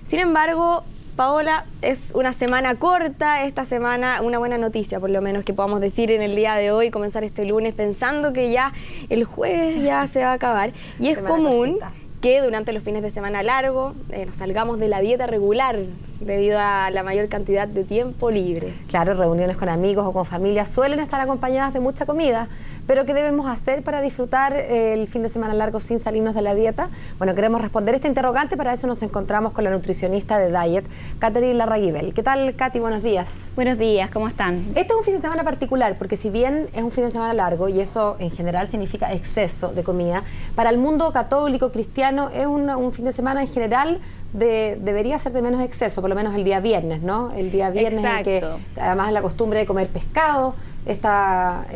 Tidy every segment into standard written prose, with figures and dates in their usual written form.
Sin embargo, Paola, es una semana corta, esta semana una buena noticia, por lo menos que podamos decir en el día de hoy, comenzar este lunes pensando que ya el jueves ya se va a acabar. Y es común que durante los fines de semana largo nos salgamos de la dieta regular debido a la mayor cantidad de tiempo libre. Claro, reuniones con amigos o con familia suelen estar acompañadas de mucha comida, pero ¿qué debemos hacer para disfrutar el fin de semana largo sin salirnos de la dieta? Bueno, queremos responder este interrogante, para eso nos encontramos con la nutricionista de Diet, Catherine Larraguibel. ¿Qué tal, Katy? Buenos días. Buenos días, ¿cómo están? Este es un fin de semana particular, porque si bien es un fin de semana largo, y eso en general significa exceso de comida, para el mundo católico, cristiano, es un fin de semana en general debería ser de menos exceso, por lo menos el día viernes, ¿no? El día viernes en que además la costumbre de comer pescado está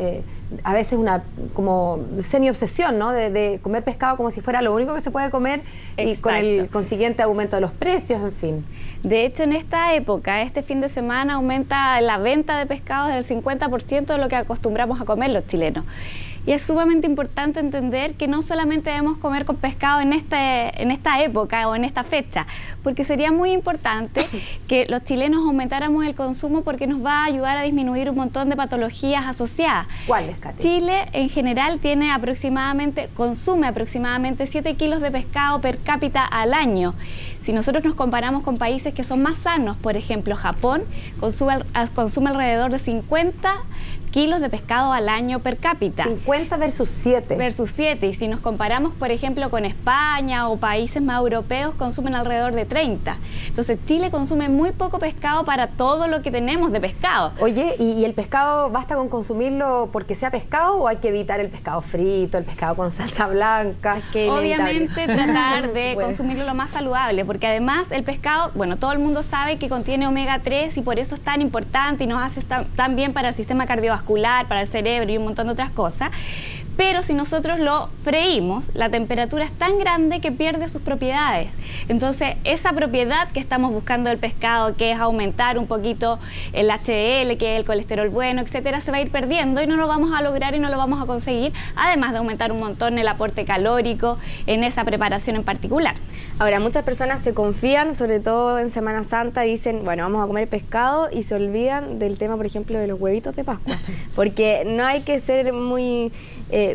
a veces una como semi-obsesión, ¿no? De comer pescado como si fuera lo único que se puede comer. Exacto. Y con el consiguiente aumento de los precios, en fin. De hecho, en esta época, este fin de semana aumenta la venta de pescados del 50% de lo que acostumbramos a comer los chilenos. Y es sumamente importante entender que no solamente debemos comer con pescado en esta época o en esta fecha, porque sería muy importante que los chilenos aumentáramos el consumo, porque nos va a ayudar a disminuir un montón de patologías asociadas. ¿Cuáles, Katy? Chile en general consume aproximadamente 7 kilos de pescado per cápita al año. Si nosotros nos comparamos con países que son más sanos, por ejemplo Japón, consume alrededor de 50 kilos de pescado al año per cápita. 50 versus 7. Versus 7. Y si nos comparamos, por ejemplo, con España o países más europeos, consumen alrededor de 30. Entonces, Chile consume muy poco pescado para todo lo que tenemos de pescado. Oye, ¿y el pescado basta con consumirlo porque sea pescado o hay que evitar el pescado frito, el pescado con salsa blanca? Obviamente tratar de consumirlo lo más saludable, porque además el pescado, bueno, todo el mundo sabe que contiene omega 3 y por eso es tan importante y nos hace tan bien para el sistema cardiovascular, para el cerebro y un montón de otras cosas. Pero si nosotros lo freímos, la temperatura es tan grande que pierde sus propiedades. Entonces, esa propiedad que estamos buscando del pescado, que es aumentar un poquito el HDL, que es el colesterol bueno, etcétera, se va a ir perdiendo y no lo vamos a lograr y no lo vamos a conseguir, además de aumentar un montón el aporte calórico en esa preparación en particular. Ahora, muchas personas se confían, sobre todo en Semana Santa, dicen, bueno, vamos a comer pescado y se olvidan del tema, por ejemplo, de los huevitos de Pascua, porque no hay que ser muy...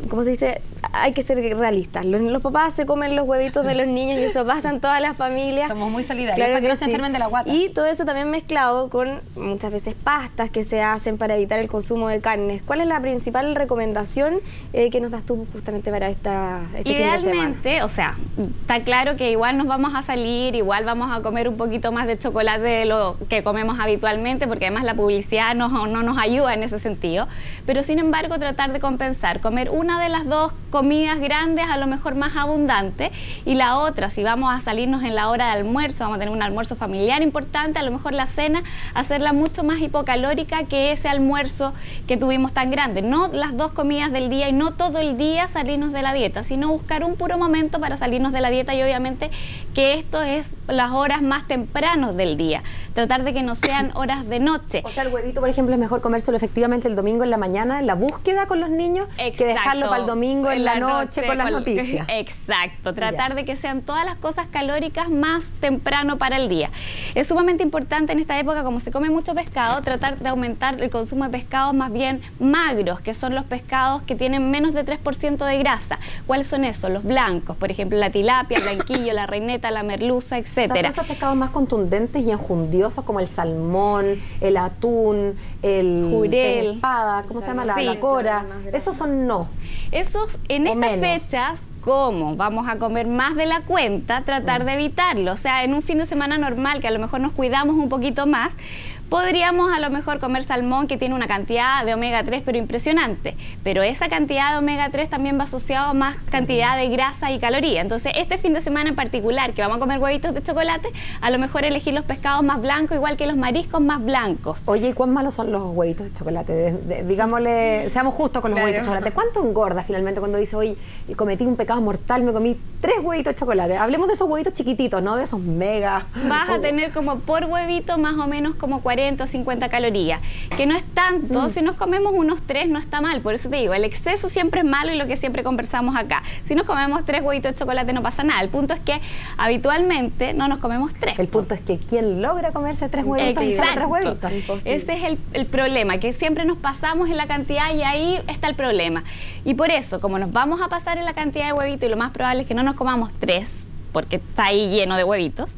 ¿cómo se dice? Hay que ser realistas. Los papás se comen los huevitos de los niños y eso pasa en todas las familias. Somos muy solidarios, claro, para que no se enfermen de la guata. Y todo eso también mezclado con muchas veces pastas que se hacen para evitar el consumo de carnes. ¿Cuál es la principal recomendación que nos das tú justamente para este fin de semana? Idealmente, o sea, está claro que igual nos vamos a salir, igual vamos a comer un poquito más de chocolate de lo que comemos habitualmente, porque además la publicidad no nos ayuda en ese sentido. Pero sin embargo, tratar de compensar, comer una de las dos comidas grandes, a lo mejor más abundante, y la otra, si vamos a salirnos en la hora de almuerzo, vamos a tener un almuerzo familiar importante, a lo mejor la cena, hacerla mucho más hipocalórica que ese almuerzo que tuvimos tan grande. No las dos comidas del día y no todo el día salirnos de la dieta, sino buscar un puro momento para salirnos de la dieta, y obviamente que esto es las horas más tempranos del día. Tratar de que no sean horas de noche. O sea, el huevito, por ejemplo, es mejor comérselo efectivamente el domingo en la mañana, en la búsqueda con los niños, que dejarlo para el domingo en la noche con las noticias. Exacto, tratar de que sean todas las cosas calóricas más temprano para el día. Es sumamente importante en esta época, como se come mucho pescado, tratar de aumentar el consumo de pescados más bien magros, que son los pescados que tienen menos de 3% de grasa. ¿Cuáles son esos? Los blancos, por ejemplo, la tilapia, el blanquillo, la reineta, la merluza, etcétera. O sea, esos pescados más contundentes y enjundiosos como el salmón, el atún, el jurel, espada, ¿cómo se llama? La cora. Esos son no. Esos en estas fechas, como vamos a comer más de la cuenta, tratar de evitarlo. O sea, en un fin de semana normal, que a lo mejor nos cuidamos un poquito más, podríamos a lo mejor comer salmón, que tiene una cantidad de omega 3 pero impresionante, pero esa cantidad de omega 3 también va asociado a más cantidad de grasa y caloría. Entonces este fin de semana en particular, que vamos a comer huevitos de chocolate, a lo mejor elegir los pescados más blancos, igual que los mariscos más blancos. Oye, ¿y cuán malos son los huevitos de chocolate? Digámosle, seamos justos con los huevitos de chocolate. ¿Cuánto engorda finalmente cuando dice, oye, cometí un pecado mortal, me comí 3 huevitos de chocolate? Hablemos de esos huevitos chiquititos, no de esos mega. Vas a tener como por huevito más o menos como 40 40 o 50 calorías, que no es tanto. Si nos comemos unos 3 no está mal. Por eso te digo, el exceso siempre es malo, y lo que siempre conversamos acá, si nos comemos 3 huevitos de chocolate no pasa nada. El punto es que habitualmente no nos comemos 3. El punto es que ¿quién logra comerse 3 huevitos y solo 3 huevitos? Ese es el problema, que siempre nos pasamos en la cantidad, y ahí está el problema. Y por eso, como nos vamos a pasar en la cantidad de huevitos, y lo más probable es que no nos comamos 3, porque está ahí lleno de huevitos,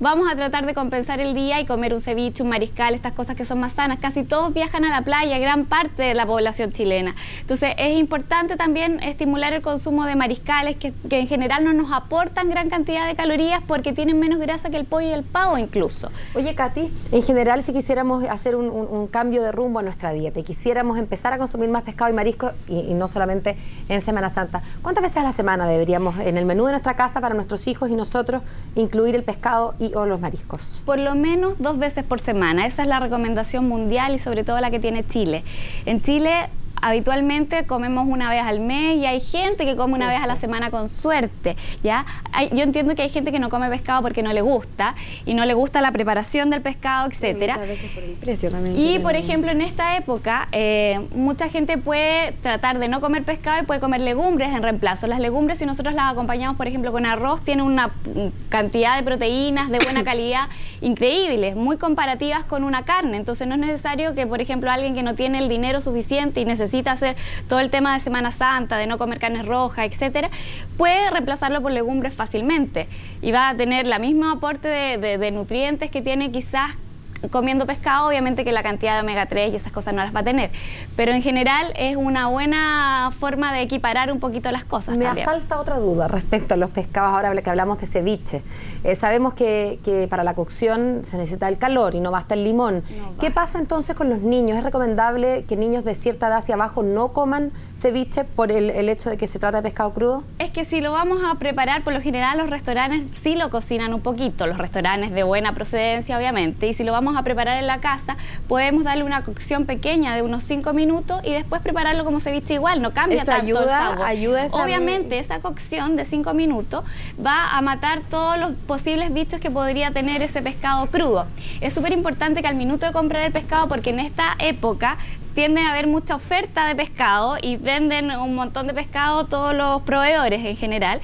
vamos a tratar de compensar el día y comer un ceviche, un mariscal, estas cosas que son más sanas. Casi todos viajan a la playa, gran parte de la población chilena. Entonces es importante también estimular el consumo de mariscales que en general no nos aportan gran cantidad de calorías, porque tienen menos grasa que el pollo y el pavo incluso. Oye, Katy, en general, si quisiéramos hacer un cambio de rumbo a nuestra dieta y quisiéramos empezar a consumir más pescado y marisco, y no solamente en Semana Santa, ¿cuántas veces a la semana deberíamos, en el menú de nuestra casa para nuestros hijos y nosotros, incluir el pescado o los mariscos? Por lo menos 2 veces por semana. Esa es la recomendación mundial, y sobre todo la que tiene Chile. En Chile habitualmente comemos una vez al mes, y hay gente que come una vez a la semana con suerte, ¿ya? Yo entiendo que hay gente que no come pescado porque no le gusta, y no le gusta la preparación del pescado, etcétera. Muchas veces por el precio también. Y, por ejemplo, en esta época, mucha gente puede tratar de no comer pescado y puede comer legumbres en reemplazo. Las legumbres, si nosotros las acompañamos, por ejemplo, con arroz, tienen una cantidad de proteínas de buena calidad increíbles, muy comparativas con una carne. Entonces no es necesario que, por ejemplo, alguien que no tiene el dinero suficiente y necesita hacer todo el tema de Semana Santa, de no comer carnes rojas, etcétera, puede reemplazarlo por legumbres fácilmente, y va a tener la misma aporte de nutrientes que tiene quizás comiendo pescado. Obviamente que la cantidad de omega 3 y esas cosas no las va a tener, pero en general es una buena forma de equiparar un poquito las cosas. Me asalta otra duda respecto a los pescados, ahora que hablamos de ceviche. Sabemos que para la cocción se necesita el calor y no basta el limón. ¿Qué pasa entonces con los niños? ¿Es recomendable que niños de cierta edad hacia abajo no coman ceviche por el hecho de que se trata de pescado crudo? Es que si lo vamos a preparar, por lo general los restaurantes sí lo cocinan un poquito, los restaurantes de buena procedencia obviamente, y si lo vamos a preparar en la casa, podemos darle una cocción pequeña de unos 5 minutos y después prepararlo como ceviche igual, no cambia eso tanto el sabor. Ayuda Obviamente esa cocción de 5 minutos va a matar todos los posibles bichos que podría tener ese pescado crudo. Es súper importante que al minuto de comprar el pescado, porque en esta época tienden a haber mucha oferta de pescado y venden un montón de pescado todos los proveedores en general,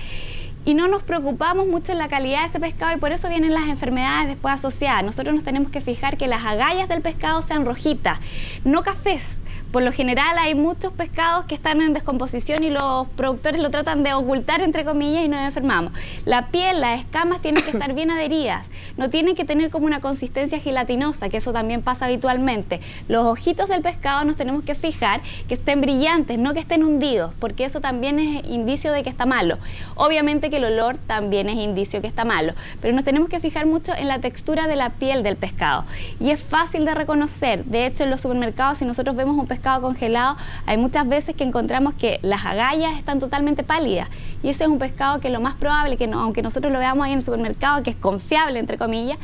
y no nos preocupamos mucho en la calidad de ese pescado, y por eso vienen las enfermedades después asociadas. Nosotros nos tenemos que fijar que las agallas del pescado sean rojitas, no cafés. Por lo general hay muchos pescados que están en descomposición y los productores lo tratan de ocultar, entre comillas, y nos enfermamos. La piel, las escamas tienen que estar bien adheridas, no tienen que tener como una consistencia gelatinosa, que eso también pasa habitualmente. Los ojitos del pescado nos tenemos que fijar que estén brillantes, no que estén hundidos, porque eso también es indicio de que está malo. Obviamente que el olor también es indicio que está malo, pero nos tenemos que fijar mucho en la textura de la piel del pescado, y es fácil de reconocer. De hecho, en los supermercados, si nosotros vemos un pescado congelado, hay muchas veces que encontramos que las agallas están totalmente pálidas, y ese es un pescado que lo más probable que aunque nosotros lo veamos ahí en el supermercado, que es confiable entre comillas,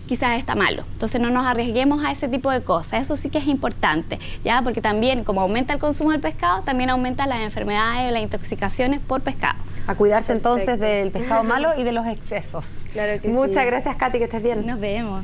quizás está malo. Entonces no nos arriesguemos a ese tipo de cosas. Eso sí que es importante, ya, porque también como aumenta el consumo del pescado, también aumentan las enfermedades o las intoxicaciones por pescado. A cuidarse entonces del pescado malo y de los excesos. Claro que Muchas sí. gracias, Katy, que estés bien. Nos vemos.